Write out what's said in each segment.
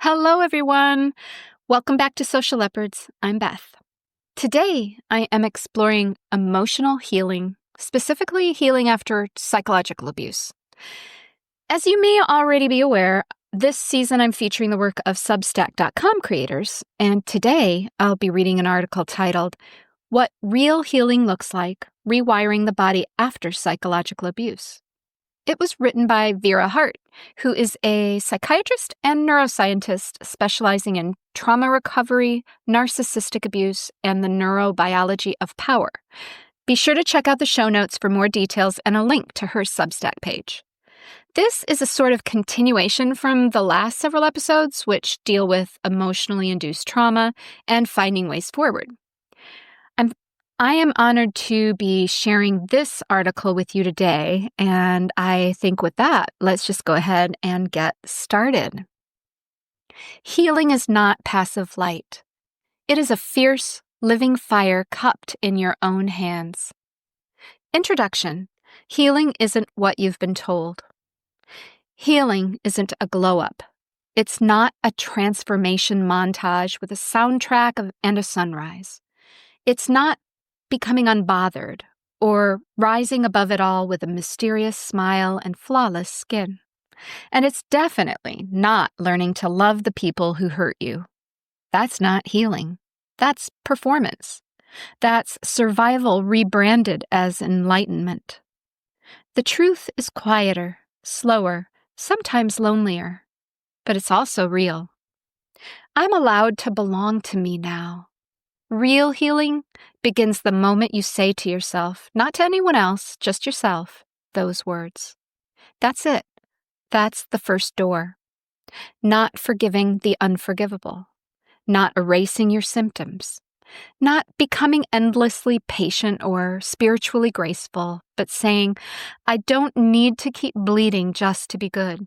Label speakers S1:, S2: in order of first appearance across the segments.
S1: Hello, everyone. Welcome back to Social Leopards. I'm Beth. Today, I am exploring emotional healing, specifically healing after psychological abuse. As you may already be aware, this season I'm featuring the work of Substack.com creators, and today I'll be reading an article titled, What Real Healing Looks Like, Rewiring the Body After Psychological Abuse. It was written by Vera Hart, who is a psychiatrist and neuroscientist specializing in trauma recovery, narcissistic abuse, and the neurobiology of power. Be sure to check out the show notes for more details and a link to her Substack page. This is a sort of continuation from the last several episodes, which deal with emotionally induced trauma and finding ways forward. I am honored to be sharing this article with you today, and I think with that, let's just go ahead and get started. Healing is not passive light. It is a fierce, living fire cupped in your own hands. Introduction. Healing isn't what you've been told. Healing isn't a glow-up. It's not a transformation montage with a soundtrack and a sunrise. It's not becoming unbothered, or rising above it all with a mysterious smile and flawless skin. And it's definitely not learning to love the people who hurt you. That's not healing. That's performance. That's survival rebranded as enlightenment. The truth is quieter, slower, sometimes lonelier, but it's also real. I'm allowed to belong to me now. Real healing begins the moment you say to yourself, not to anyone else, just yourself, those words. That's it. That's the first door. Not forgiving the unforgivable. Not erasing your symptoms. Not becoming endlessly patient or spiritually graceful, but saying, I don't need to keep bleeding just to be good.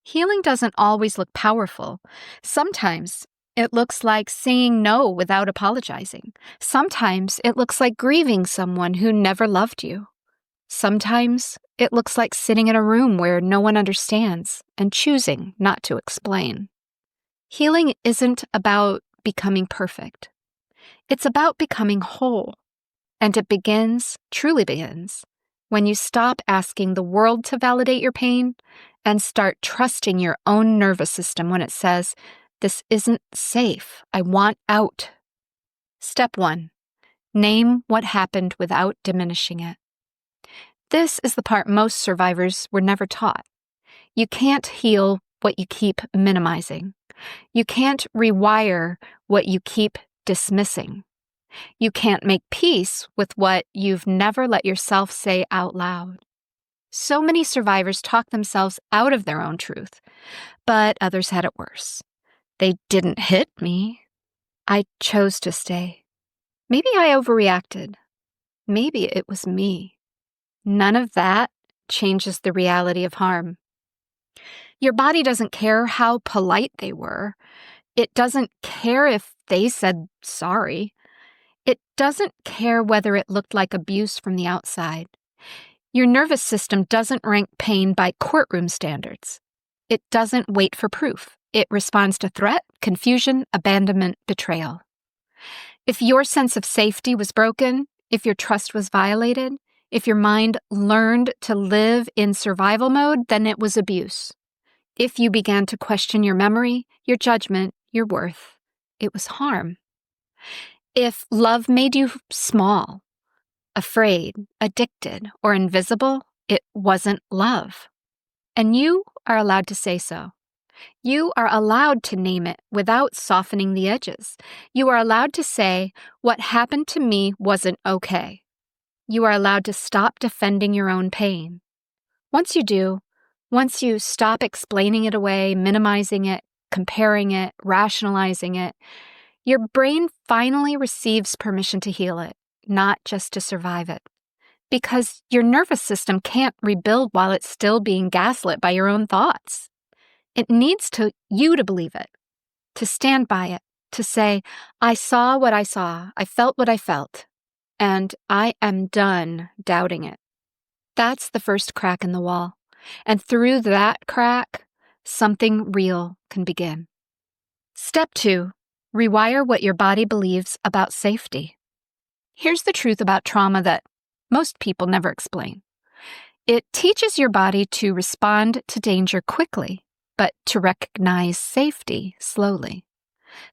S1: Healing doesn't always look powerful. Sometimes it looks like saying no without apologizing. Sometimes it looks like grieving someone who never loved you. Sometimes it looks like sitting in a room where no one understands and choosing not to explain. Healing isn't about becoming perfect. It's about becoming whole. And it truly begins, when you stop asking the world to validate your pain and start trusting your own nervous system when it says, this isn't safe. I want out. Step 1. Name what happened without diminishing it. This is the part most survivors were never taught. You can't heal what you keep minimizing. You can't rewire what you keep dismissing. You can't make peace with what you've never let yourself say out loud. So many survivors talk themselves out of their own truth, but others had it worse. They didn't hit me. I chose to stay. Maybe I overreacted. Maybe it was me. None of that changes the reality of harm. Your body doesn't care how polite they were. It doesn't care if they said sorry. It doesn't care whether it looked like abuse from the outside. Your nervous system doesn't rank pain by courtroom standards. It doesn't wait for proof. It responds to threat, confusion, abandonment, betrayal. If your sense of safety was broken, if your trust was violated, if your mind learned to live in survival mode, then it was abuse. If you began to question your memory, your judgment, your worth, it was harm. If love made you small, afraid, addicted, or invisible, it wasn't love. And you are allowed to say so. You are allowed to name it without softening the edges. You are allowed to say, what happened to me wasn't okay. You are allowed to stop defending your own pain. Once you do, once you stop explaining it away, minimizing it, comparing it, rationalizing it, your brain finally receives permission to heal it, not just to survive it. Because your nervous system can't rebuild while it's still being gaslit by your own thoughts. It needs you to believe it, to stand by it, to say, I saw what I saw, I felt what I felt, and I am done doubting it. That's the first crack in the wall. And through that crack, something real can begin. Step 2. Rewire what your body believes about safety. Here's the truth about trauma that most people never explain. It teaches your body to respond to danger quickly, but to recognize safety slowly.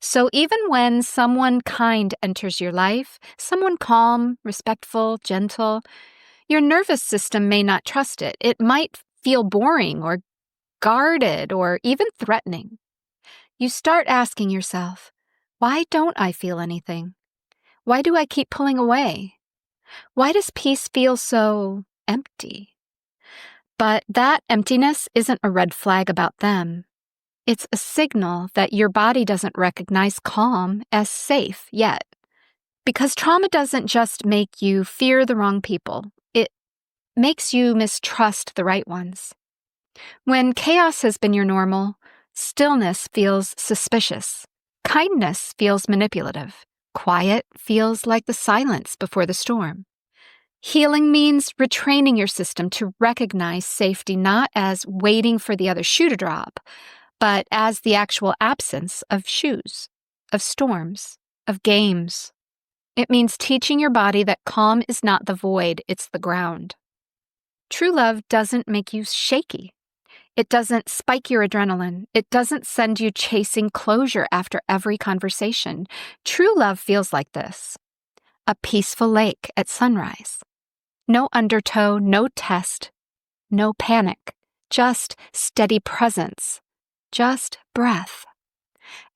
S1: So even when someone kind enters your life, someone calm, respectful, gentle, your nervous system may not trust it. It might feel boring or guarded or even threatening. You start asking yourself, why don't I feel anything? Why do I keep pulling away? Why does peace feel so empty? But that emptiness isn't a red flag about them. It's a signal that your body doesn't recognize calm as safe yet. Because trauma doesn't just make you fear the wrong people, it makes you mistrust the right ones. When chaos has been your normal, stillness feels suspicious. Kindness feels manipulative. Quiet feels like the silence before the storm. Healing means retraining your system to recognize safety not as waiting for the other shoe to drop, but as the actual absence of shoes, of storms, of games. It means teaching your body that calm is not the void, it's the ground. True love doesn't make you shaky. It doesn't spike your adrenaline. It doesn't send you chasing closure after every conversation. True love feels like this: a peaceful lake at sunrise. No undertow, no test, no panic, just steady presence, just breath.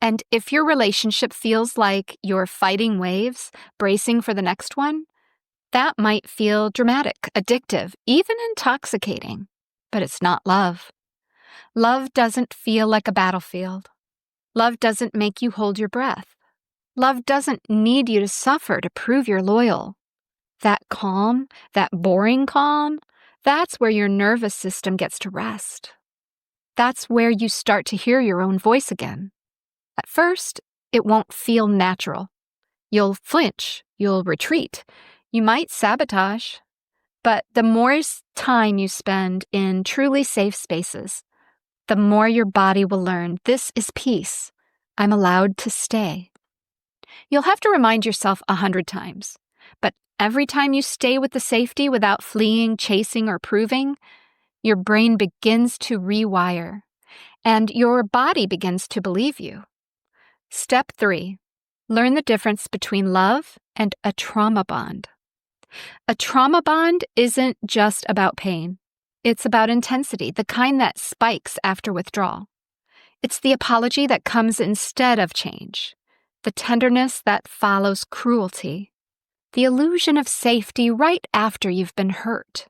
S1: And if your relationship feels like you're fighting waves, bracing for the next one, that might feel dramatic, addictive, even intoxicating. But it's not love. Love doesn't feel like a battlefield. Love doesn't make you hold your breath. Love doesn't need you to suffer to prove you're loyal. That calm, that boring calm, that's where your nervous system gets to rest. That's where you start to hear your own voice again. At first, it won't feel natural. You'll flinch, you'll retreat, you might sabotage. But the more time you spend in truly safe spaces, the more your body will learn, this is peace. I'm allowed to stay. You'll have to remind yourself 100 times. But every time you stay with the safety without fleeing, chasing, or proving, your brain begins to rewire, and your body begins to believe you. Step 3. Learn the difference between love and a trauma bond. A trauma bond isn't just about pain. It's about intensity, the kind that spikes after withdrawal. It's the apology that comes instead of change, the tenderness that follows cruelty, the illusion of safety right after you've been hurt.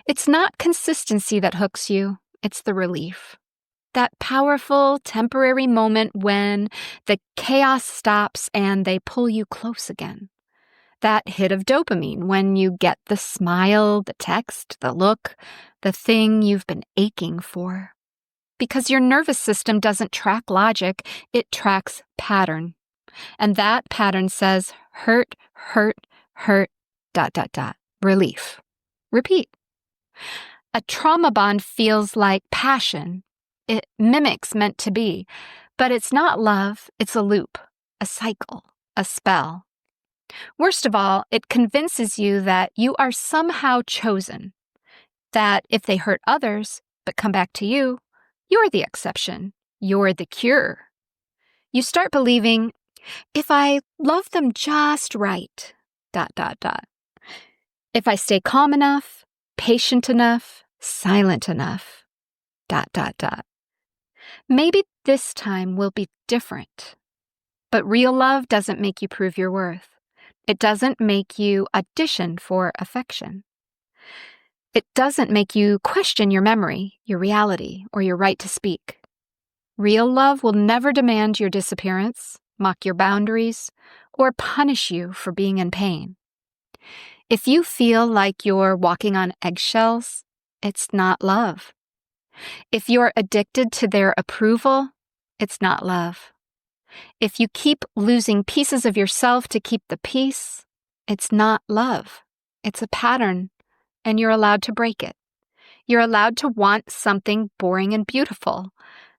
S1: It's not consistency that hooks you, it's the relief. That powerful, temporary moment when the chaos stops and they pull you close again. That hit of dopamine when you get the smile, the text, the look, the thing you've been aching for. Because your nervous system doesn't track logic, it tracks pattern. And that pattern says hurt, hurt, hurt, ... relief. Repeat. A trauma bond feels like passion. It mimics meant to be, but it's not love, it's a loop, a cycle, a spell. Worst of all, it convinces you that you are somehow chosen, that if they hurt others but come back to you, you're the exception, you're the cure. You start believing, if I love them just right, ... If I stay calm enough, patient enough, silent enough, ... Maybe this time will be different. But real love doesn't make you prove your worth. It doesn't make you audition for affection. It doesn't make you question your memory, your reality, or your right to speak. Real love will never demand your disappearance, mock your boundaries, or punish you for being in pain. If you feel like you're walking on eggshells, it's not love. If you're addicted to their approval, it's not love. If you keep losing pieces of yourself to keep the peace, it's not love. It's a pattern, and you're allowed to break it. You're allowed to want something boring and beautiful,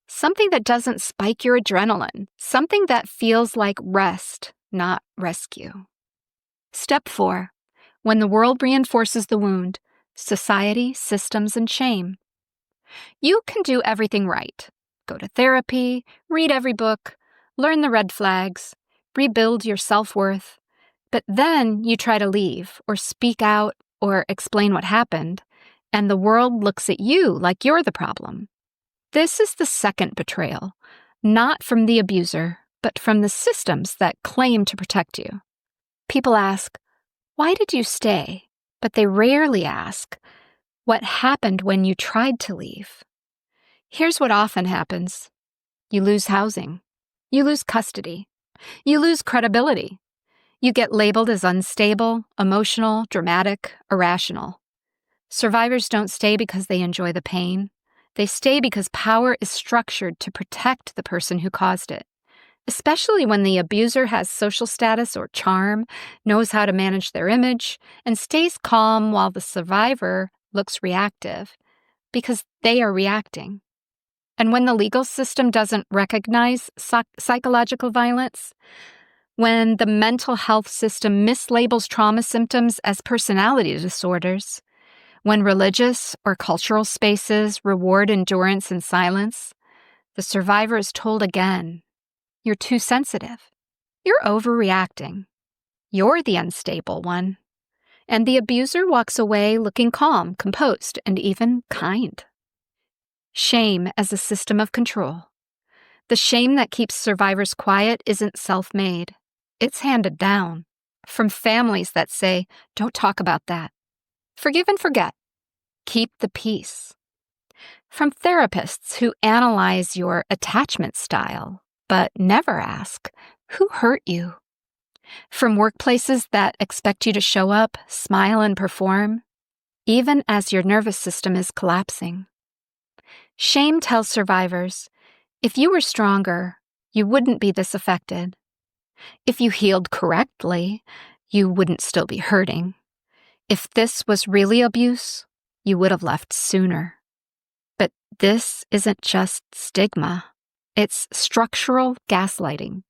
S1: something that doesn't spike your adrenaline, something that feels like rest, not rescue. Step 4. When the world reinforces the wound, society, systems, and shame. You can do everything right. Go to therapy, read every book, learn the red flags, rebuild your self-worth. But then you try to leave or speak out or explain what happened, and the world looks at you like you're the problem. This is the second betrayal, not from the abuser, but from the systems that claim to protect you. People ask, "Why did you stay?" But they rarely ask, "What happened when you tried to leave?" Here's what often happens. You lose housing. You lose custody. You lose credibility. You get labeled as unstable, emotional, dramatic, irrational. Survivors don't stay because they enjoy the pain. They stay because power is structured to protect the person who caused it, especially when the abuser has social status or charm, knows how to manage their image, and stays calm while the survivor looks reactive, because they are reacting. And when the legal system doesn't recognize psychological violence, when the mental health system mislabels trauma symptoms as personality disorders, when religious or cultural spaces reward endurance in silence, the survivor is told again, "You're too sensitive. You're overreacting. You're the unstable one." And the abuser walks away looking calm, composed, and even kind. Shame as a system of control. The shame that keeps survivors quiet isn't self-made. It's handed down from families that say, "Don't talk about that. Forgive and forget. Keep the peace." From therapists who analyze your attachment style, but never ask, "Who hurt you?" From workplaces that expect you to show up, smile, and perform, even as your nervous system is collapsing. Shame tells survivors, if you were stronger, you wouldn't be this affected. If you healed correctly, you wouldn't still be hurting. If this was really abuse, you would have left sooner. But this isn't just stigma. It's structural gaslighting.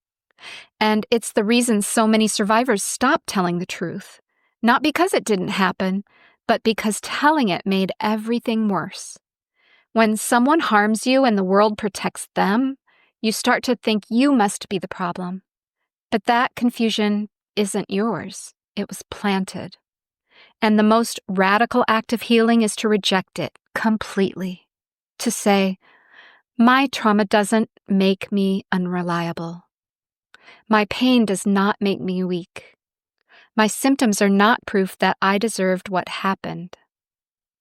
S1: And it's the reason so many survivors stop telling the truth. Not because it didn't happen, but because telling it made everything worse. When someone harms you and the world protects them, you start to think you must be the problem. But that confusion isn't yours. It was planted. And the most radical act of healing is to reject it completely. To say, my trauma doesn't make me unreliable. My pain does not make me weak. My symptoms are not proof that I deserved what happened.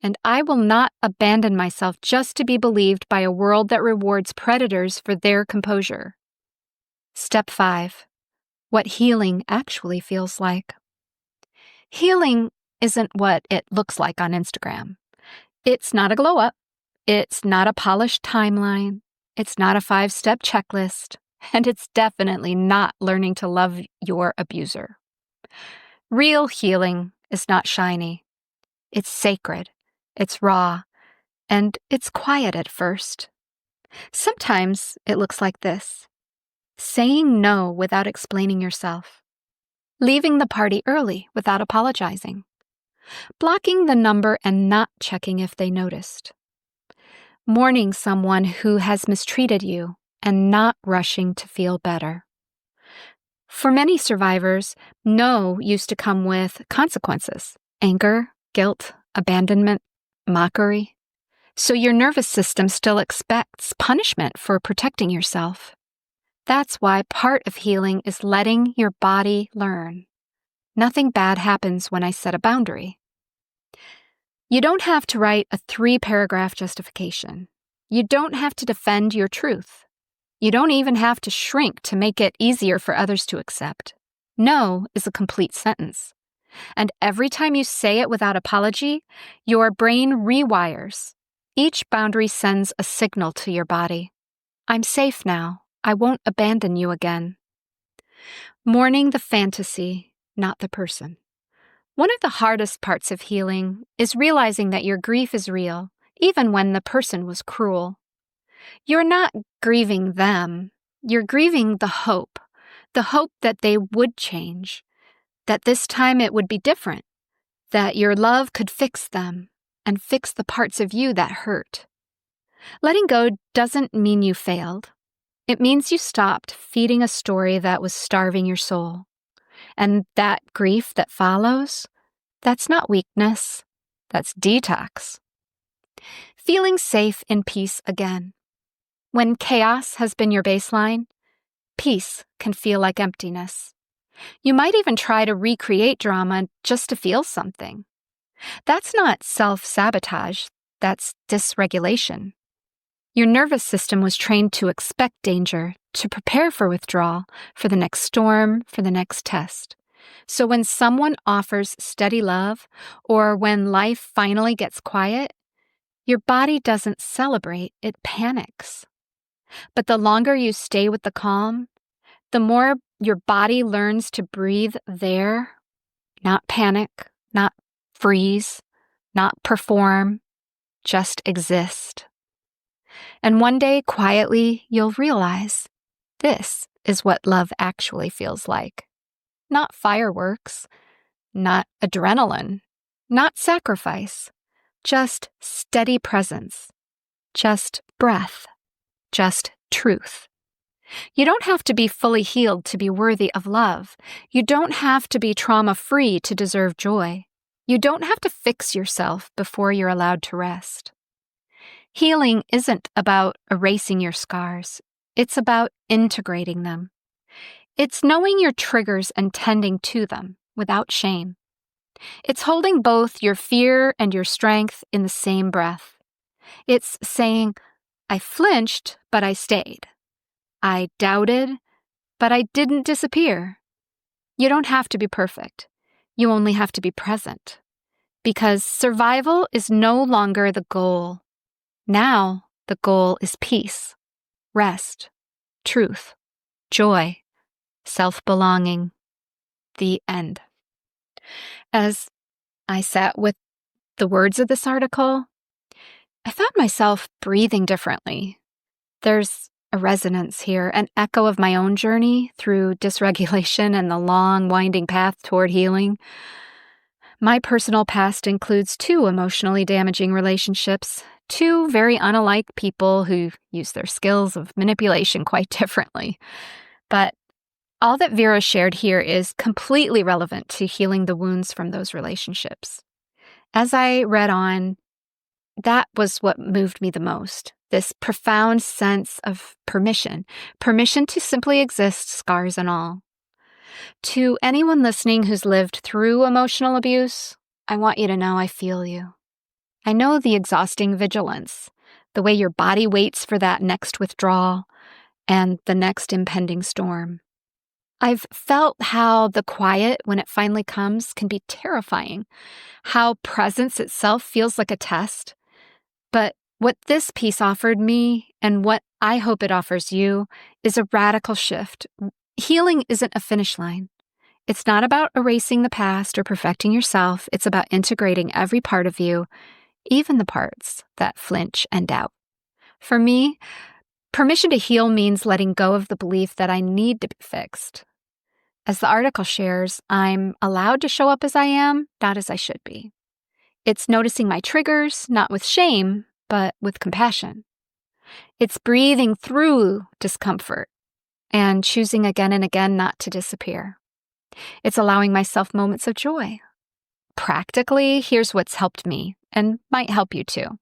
S1: And I will not abandon myself just to be believed by a world that rewards predators for their composure. Step 5. What healing actually feels like. Healing isn't what it looks like on Instagram. It's not a glow up. It's not a polished timeline. It's not a 5-step checklist. And it's definitely not learning to love your abuser. Real healing is not shiny. It's sacred. It's raw. And it's quiet at first. Sometimes it looks like this. Saying no without explaining yourself. Leaving the party early without apologizing. Blocking the number and not checking if they noticed. Mourning someone who has mistreated you and not rushing to feel better. For many survivors, no used to come with consequences. Anger, guilt, abandonment, mockery. So your nervous system still expects punishment for protecting yourself. That's why part of healing is letting your body learn. Nothing bad happens when I set a boundary. You don't have to write a 3-paragraph justification. You don't have to defend your truth. You don't even have to shrink to make it easier for others to accept. No is a complete sentence. And every time you say it without apology, your brain rewires. Each boundary sends a signal to your body. I'm safe now. I won't abandon you again. Mourning the fantasy, not the person. One of the hardest parts of healing is realizing that your grief is real, even when the person was cruel. You're not grieving them. You're grieving the hope that they would change, that this time it would be different, that your love could fix them and fix the parts of you that hurt. Letting go doesn't mean you failed. It means you stopped feeding a story that was starving your soul. And that grief that follows, that's not weakness, that's detox. Feeling safe in peace again. When chaos has been your baseline, peace can feel like emptiness. You might even try to recreate drama just to feel something. That's not self-sabotage, that's dysregulation. Your nervous system was trained to expect danger, to prepare for withdrawal, for the next storm, for the next test. So when someone offers steady love, or when life finally gets quiet, your body doesn't celebrate, it panics. But the longer you stay with the calm, the more your body learns to breathe there, not panic, not freeze, not perform, just exist. And one day, quietly, you'll realize this is what love actually feels like. Not fireworks, not adrenaline, not sacrifice, just steady presence, just breath, just truth. You don't have to be fully healed to be worthy of love. You don't have to be trauma-free to deserve joy. You don't have to fix yourself before you're allowed to rest. Healing isn't about erasing your scars. It's about integrating them. It's knowing your triggers and tending to them without shame. It's holding both your fear and your strength in the same breath. It's saying, I flinched, but I stayed. I doubted, but I didn't disappear. You don't have to be perfect. You only have to be present. Because survival is no longer the goal. Now, the goal is peace, rest, truth, joy, self-belonging, the end. As I sat with the words of this article, I found myself breathing differently. There's a resonance here, an echo of my own journey through dysregulation and the long, winding path toward healing. My personal past includes 2 emotionally damaging relationships, 2 very unalike people who use their skills of manipulation quite differently. But all that Vera shared here is completely relevant to healing the wounds from those relationships. As I read on, that was what moved me the most, this profound sense of permission to simply exist, scars and all. To anyone listening who's lived through emotional abuse, I want you to know I feel you. I know the exhausting vigilance, the way your body waits for that next withdrawal and the next impending storm. I've felt how the quiet, when it finally comes, can be terrifying, how presence itself feels like a test. But what this piece offered me, and what I hope it offers you, is a radical shift. Healing isn't a finish line. It's not about erasing the past or perfecting yourself. It's about integrating every part of you, even the parts that flinch and doubt. For me, permission to heal means letting go of the belief that I need to be fixed. As the article shares, I'm allowed to show up as I am, not as I should be. It's noticing my triggers, not with shame, but with compassion. It's breathing through discomfort and choosing again and again not to disappear. It's allowing myself moments of joy. Practically, here's what's helped me and might help you too.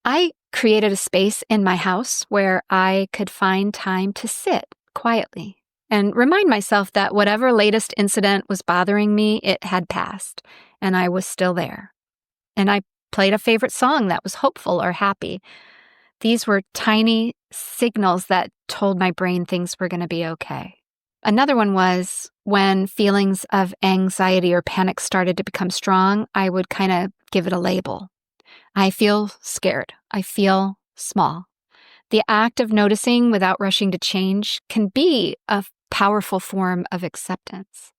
S1: I created a space in my house where I could find time to sit quietly and remind myself that whatever latest incident was bothering me, it had passed, and I was still there. And I played a favorite song that was hopeful or happy. These were tiny signals that told my brain things were going to be okay. Another one was when feelings of anxiety or panic started to become strong, I would kind of give it a label. I feel scared. I feel small. The act of noticing without rushing to change can be a powerful form of acceptance.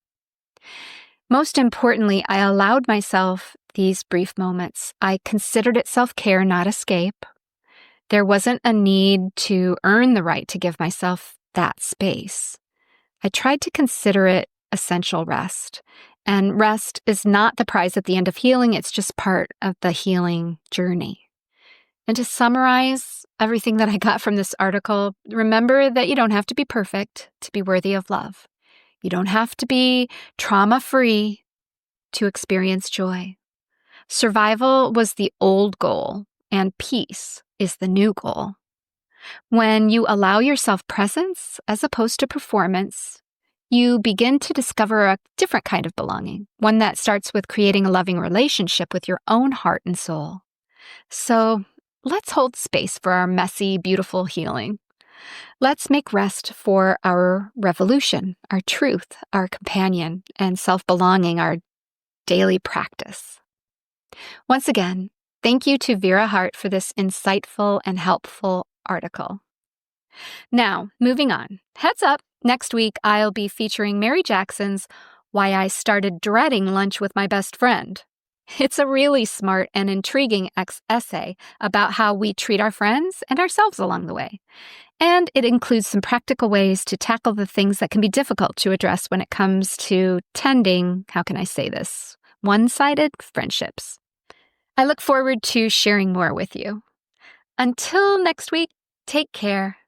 S1: Most importantly, I allowed myself these brief moments. I considered it self-care, not escape. There wasn't a need to earn the right to give myself that space. I tried to consider it essential rest. And rest is not the prize at the end of healing, it's just part of the healing journey. And to summarize everything that I got from this article, remember that you don't have to be perfect to be worthy of love. You don't have to be trauma-free to experience joy. Survival was the old goal, and peace is the new goal. When you allow yourself presence as opposed to performance, you begin to discover a different kind of belonging, one that starts with creating a loving relationship with your own heart and soul. So let's hold space for our messy, beautiful healing. Let's make rest for our revolution, our truth, our companion, and self-belonging our daily practice. Once again, thank you to Vera Hart for this insightful and helpful article. Now, moving on. Heads up, next week I'll be featuring Mary Jackson's Why I Started Dreading Lunch with My Best Friend. It's a really smart and intriguing essay about how we treat our friends and ourselves along the way. And it includes some practical ways to tackle the things that can be difficult to address when it comes to tending, how can I say this, one-sided friendships. I look forward to sharing more with you. Until next week, take care.